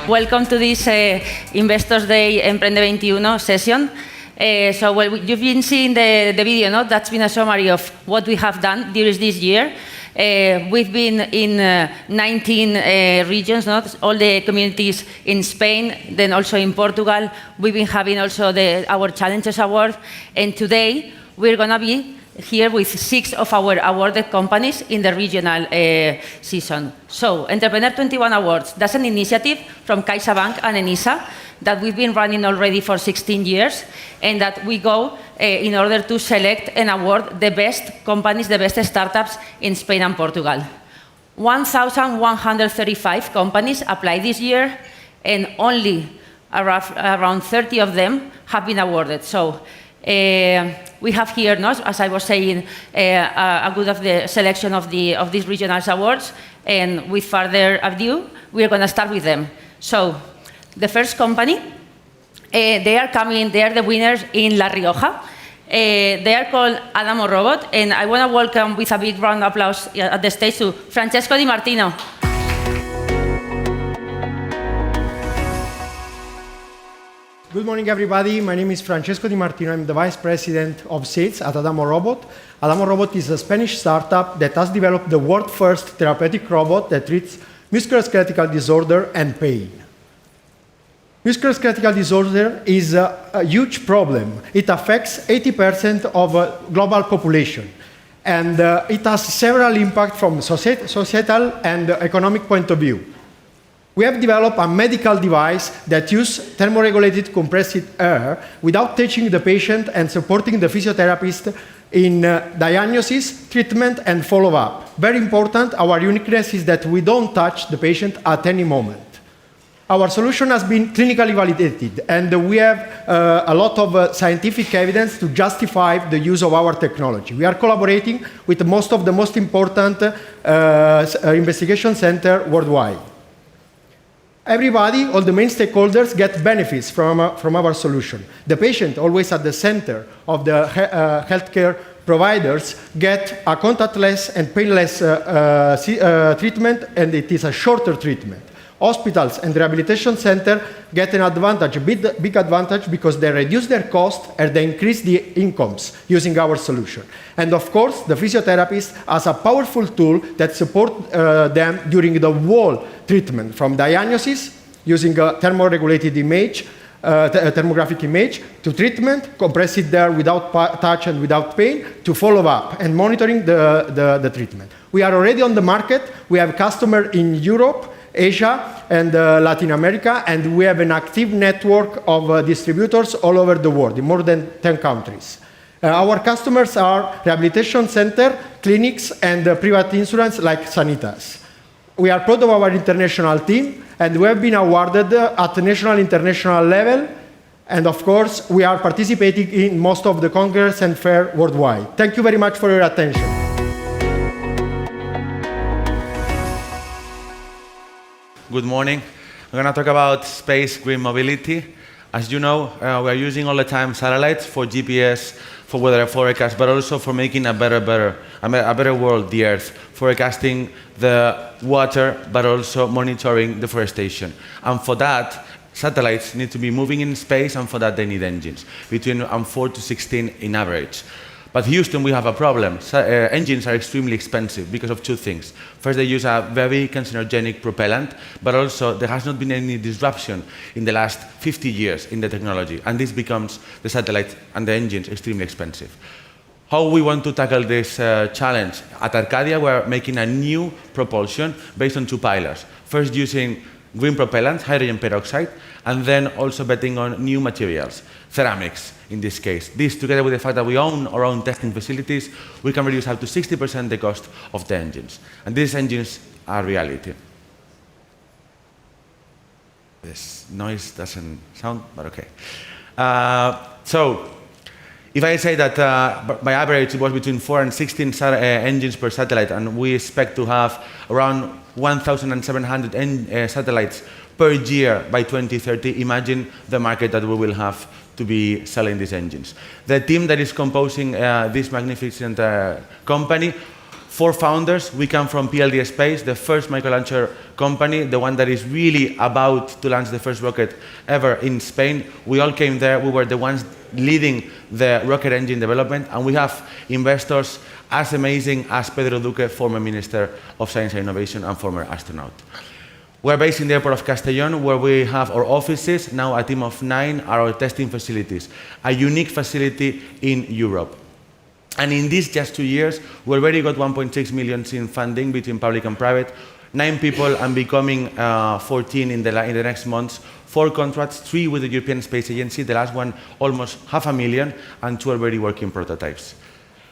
welcome to this Investors Day EmprendeXXI session. You've been seeing the video, no? That's been a summary of what we have done during this year. We've been in 19 regions, not all the communities in Spain, then also in Portugal. We've been having also our Challenges Award, and today we're going to be here with 6 of our awarded companies in the regional season. So, Entrepreneur21 Awards, that's an initiative from Caixa Bank and Enisa that we've been running already for 16 years, and that we go in order to select and award the best companies, the best startups in Spain and Portugal. 1,135 companies applied this year, and only around 30 of them have been awarded. So, we have here, as I was saying, a good of the selection of these regional awards, and with further ado, we are going to start with them. So, the first company, they are the winners in La Rioja. They are called Adamo Robot, and I want to welcome with a big round of applause at the stage to Francesco Di Martino. Good morning, everybody. My name is Francesco Di Martino. I'm the Vice President of Sales at Adamo Robot. Adamo Robot is a Spanish startup that has developed the world's first therapeutic robot that treats musculoskeletal disorder and pain. Musculoskeletal disorder is a huge problem. It affects 80% of the global population, and it has several impacts from societal and economic point of view. We have developed a medical device that uses thermoregulated compressed air without touching the patient and supporting the physiotherapist in diagnosis, treatment, and follow-up. Very important, our uniqueness is that we don't touch the patient at any moment. Our solution has been clinically validated, and we have a lot of scientific evidence to justify the use of our technology. We are collaborating with most of the most important investigation centers worldwide. Everybody, all the main stakeholders, get benefits from our solution. The patient, always at the center of the healthcare providers, get a contactless and painless treatment, and it is a shorter treatment. Hospitals and rehabilitation centers get an advantage, big advantage, because they reduce their cost and they increase the incomes using our solution. And of course, the physiotherapist has a powerful tool that supports them during the whole treatment, from diagnosis, using a thermoregulated image, thermographic image, to treatment, compress it there without touch and without pain, to follow up and monitoring the treatment. We are already on the market. We have customers in Europe, Asia, and Latin America, and we have an active network of distributors all over the world, in more than 10 countries. Our customers are rehabilitation centers, clinics, and private insurance like Sanitas. We are proud of our international team, and we have been awarded at the national international level, and of course, we are participating in most of the congress and fair worldwide. Thank you very much for your attention. Good morning. We're going to talk about space green mobility. As you know, we are using all the time satellites for GPS, for weather forecast, but also for making a better world, the Earth, forecasting the water, but also monitoring deforestation. And for that, satellites need to be moving in space, and for that they need engines, between 4 to 16 in average. But Houston, we have a problem. Engines are extremely expensive because of 2 things. First, they use a very carcinogenic propellant, but also there has not been any disruption in the last 50 years in the technology, and this becomes the satellite and the engines extremely expensive. How we want to tackle this challenge? At Arcadia, we're making a new propulsion based on 2 pillars. First, using green propellant, hydrogen peroxide, and then also betting on new materials, ceramics in this case. This, together with the fact that we own our own testing facilities, we can reduce up to 60% the cost of the engines. And these engines are reality. This noise doesn't sound, but okay. So, if I say that by average it was between 4 and 16 engines per satellite, and we expect to have around 1,700 satellites per year by 2030, imagine the market that we will have to be selling these engines. The team that is composing this magnificent company 4 founders. We come from PLD Space, the first micro-launcher company, the one that is really about to launch the first rocket ever in Spain. We all came there. We were the ones leading the rocket engine development, and we have investors as amazing as Pedro Duque, former Minister of Science and Innovation and former astronaut. We're based in the airport of Castellón, where we have our offices. Now a team of 9 are our testing facilities, a unique facility in Europe. And in these just 2 years, we already got 1.6 million in funding between public and private, 9 people and becoming 14 in the next months, 4 contracts, 3 with the European Space Agency, the last one almost 500,000, and 2 already working prototypes.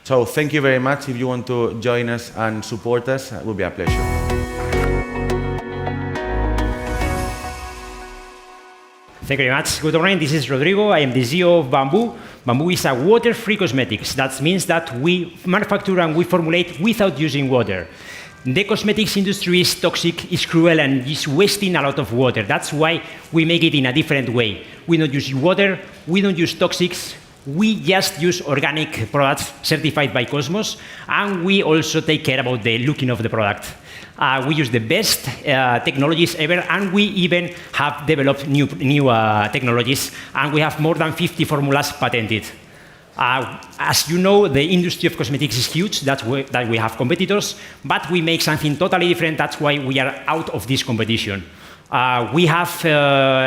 So thank you very much. If you want to join us and support us, it will be a pleasure. Thank you very much. Good morning, this is Rodrigo. I am the CEO of Bamboo. Bamboo is a water-free cosmetics. That means that we manufacture and we formulate without using water. The cosmetics industry is toxic, is cruel, and is wasting a lot of water. That's why we make it in a different way. We don't use water, we don't use toxics, we just use organic products certified by Cosmos, and we also take care about the looking of the product. We use the best technologies ever, and we even have developed new technologies, and we have more than 50 formulas patented. As you know, the industry of cosmetics is huge, that we have competitors, but we make something totally different, that's why we are out of this competition. We have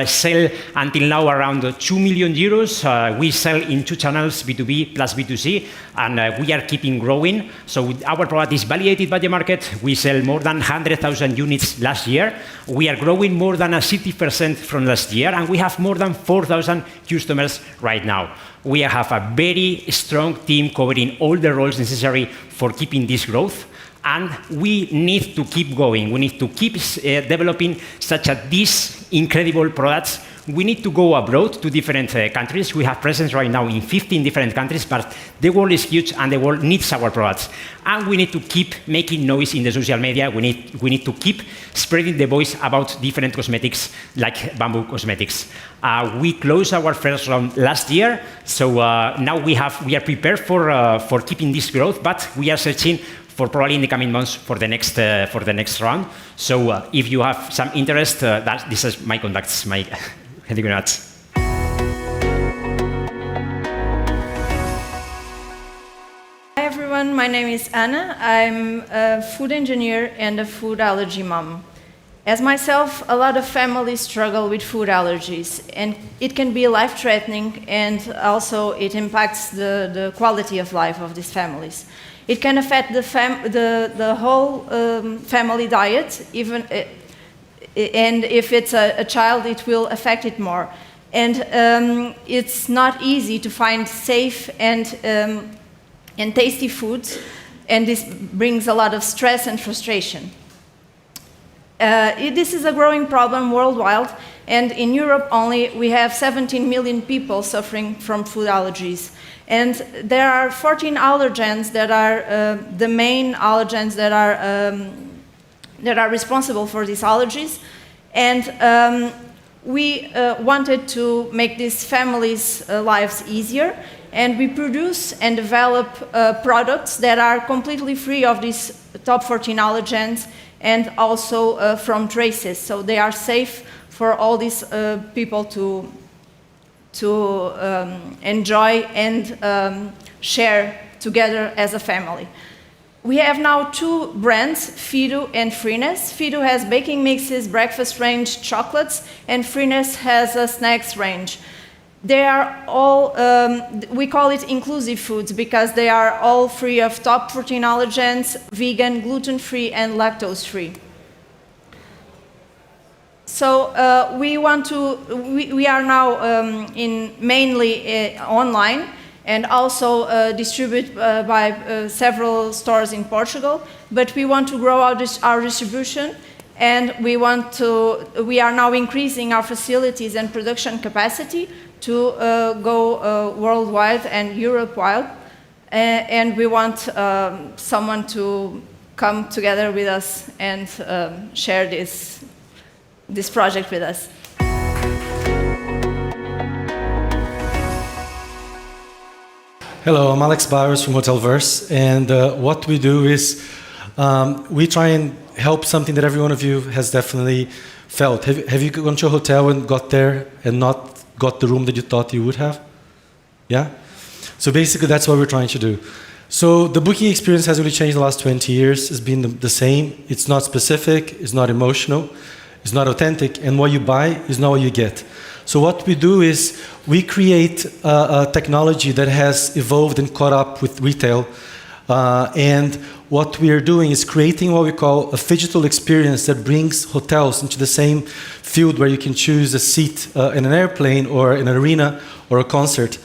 sell until now around 2 million euros. We sell in 2 channels, B2B plus B2C, and we are keeping growing. So our product is validated by the market. We sell more than 100,000 units last year. We are growing more than 60% from last year, and we have more than 4,000 customers right now. We have a very strong team covering all the roles necessary for keeping this growth. And we need to keep going. We need to keep developing these incredible products. We need to go abroad to different countries. We have presence right now in 15 different countries, but the world is huge and the world needs our products. And we need to keep making noise in the social media. We need to keep spreading the voice about different cosmetics like Bamboo Cosmetics. We closed our first round last year, so now we are prepared for keeping this growth, but we are searching for probably in the coming months for the next round. So if you have some interest, this is my contacts. Thank you very much. Hi everyone, my name is Anna. I'm a food engineer and a food allergy mom. As myself, a lot of families struggle with food allergies, and it can be life-threatening, and also it impacts the quality of life of these families. It can affect the whole family diet, and if it's a child, it will affect it more. And it's not easy to find safe and tasty foods, and this brings a lot of stress and frustration. This is a growing problem worldwide, and in Europe only we have 17 million people suffering from food allergies. And there are 14 allergens that are the main allergens that are responsible for these allergies. And we wanted to make these families' lives easier, and we produce and develop products that are completely free of these top 14 allergens and also from traces. So they are safe for all these people to enjoy and share together as a family. We have now 2 brands, Fido and Freeness. Fido has baking mixes, breakfast range, chocolates, and Freeness has a snacks range. They are all, we call it inclusive foods because they are all free of top 14 allergens, vegan, gluten-free, and lactose-free. So we are now mainly online and also distribute by several stores in Portugal, but we want to grow our distribution, and we are now increasing our facilities and production capacity to go worldwide and Europe-wide, and we want someone to come together with us and share this project with us. Hello, I'm Alex Bowers from Hotelverse, and what we do is we try and help something that every one of you has definitely felt. Have you gone to a hotel and got there and not got the room that you thought you would have? Yeah? So basically that's what we're trying to do. So the booking experience hasn't really changed in the last 20 years. It's been the same. It's not specific, it's not emotional, it's not authentic, and what you buy is not what you get. So what we do is we create a technology that has evolved and caught up with retail. And what we are doing is creating what we call a phygital experience that brings hotels into the same field where you can choose a seat in an airplane or in an arena or a concert.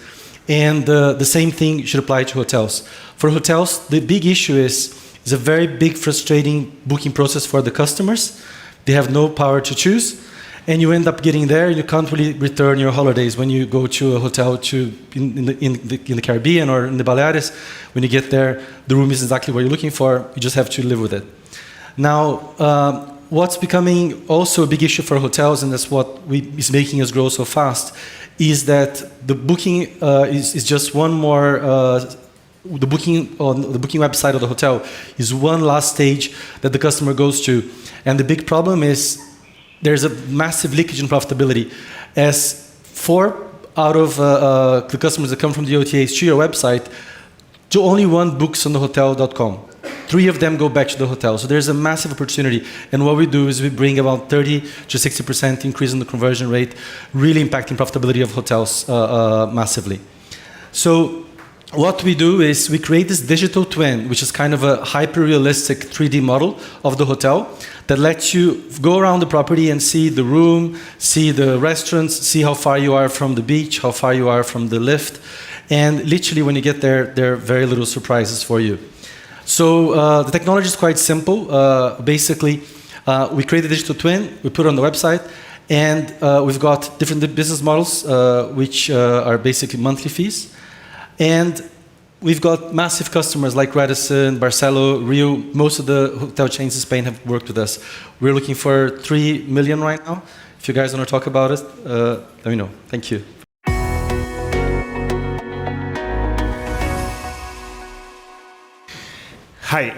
And the same thing should apply to hotels. For hotels, the big issue is a very big, frustrating booking process for the customers. They have no power to choose, and you end up getting there. You can't really return your holidays when you go to a hotel in the Caribbean or in the Baleares. When you get there, the room isn't exactly what you're looking for. You just have to live with it. Now, what's becoming also a big issue for hotels, and that's what is making us grow so fast, is that the booking is just one more. The booking on the booking website of the hotel is one last stage that the customer goes to, and the big problem is there's a massive leakage in profitability, as 4 out of the customers that come from the OTAs to your website, only 1 books on the hotel.com. 3 of them go back to the hotel. So there's a massive opportunity. And what we do is we bring about 30 to 60% increase in the conversion rate, really impacting profitability of hotels massively. So what we do is we create this digital twin, which is kind of a hyper-realistic 3D model of the hotel that lets you go around the property and see the room, see the restaurants, see how far you are from the beach, how far you are from the lift. And literally when you get there, there are very little surprises for you. So the technology is quite simple. Basically, we create a digital twin, we put it on the website, and we've got different business models, which are basically monthly fees. And we've got massive customers like Radisson, Barcelo, Rio. Most of the hotel chains in Spain have worked with us. We're looking for 3 million right now. If you guys want to talk about it, let me know. Thank you. Hi.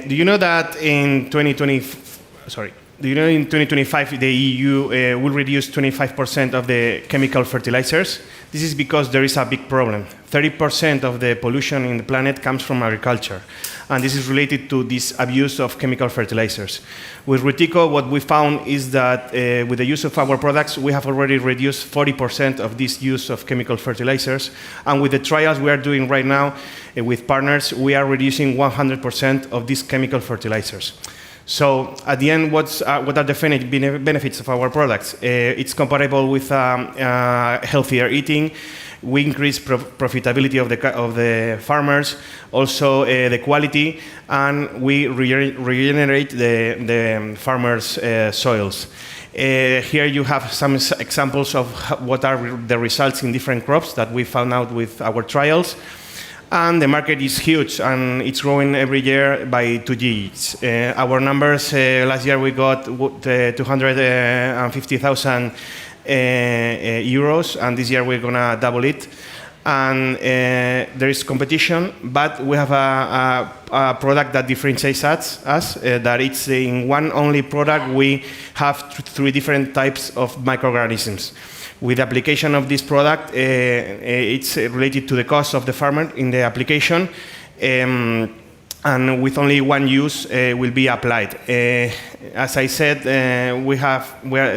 Do you know that in 2025 the EU will reduce 25% of the chemical fertilizers? This is because there is a big problem. 30% of the pollution in the planet comes from agriculture, and this is related to this abuse of chemical fertilizers. With Rutico, what we found is that with the use of our products, we have already reduced 40% of this use of chemical fertilizers, and with the trials we are doing right now with partners, we are reducing 100% of these chemical fertilizers. So at the end, what are the benefits of our products? It's comparable with healthier eating. We increase profitability of the farmers, also the quality, and we regenerate the farmers' soils. Here you have some examples of what are the results in different crops that we found out with our trials. And the market is huge, and it's growing every year by 2 digits. Our numbers, last year we got 250,000 euros, and this year we're gonna double it. And there is competition, but we have a product that differentiates us, that it's in one only product we have 3 different types of microorganisms. With the application of this product, it's related to the cost of the farmer in the application, and with only one use will be applied. As I said, we are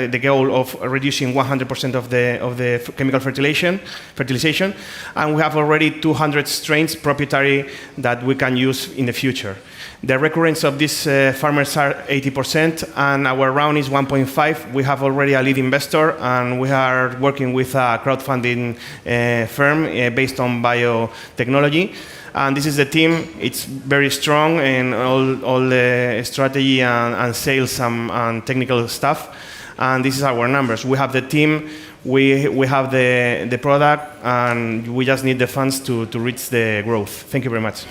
the goal of reducing 100% of the chemical fertilization, and we have already 200 strains proprietary that we can use in the future. The recurrence of these farmers are 80%, and our round is 1.5. We have already a lead investor, and we are working with a crowdfunding firm based on biotechnology. And this is the team. It's very strong in all the strategy and sales and technical stuff. And this is our numbers. We have the team, we have the product, and we just need the funds to reach the growth. Thank you very much.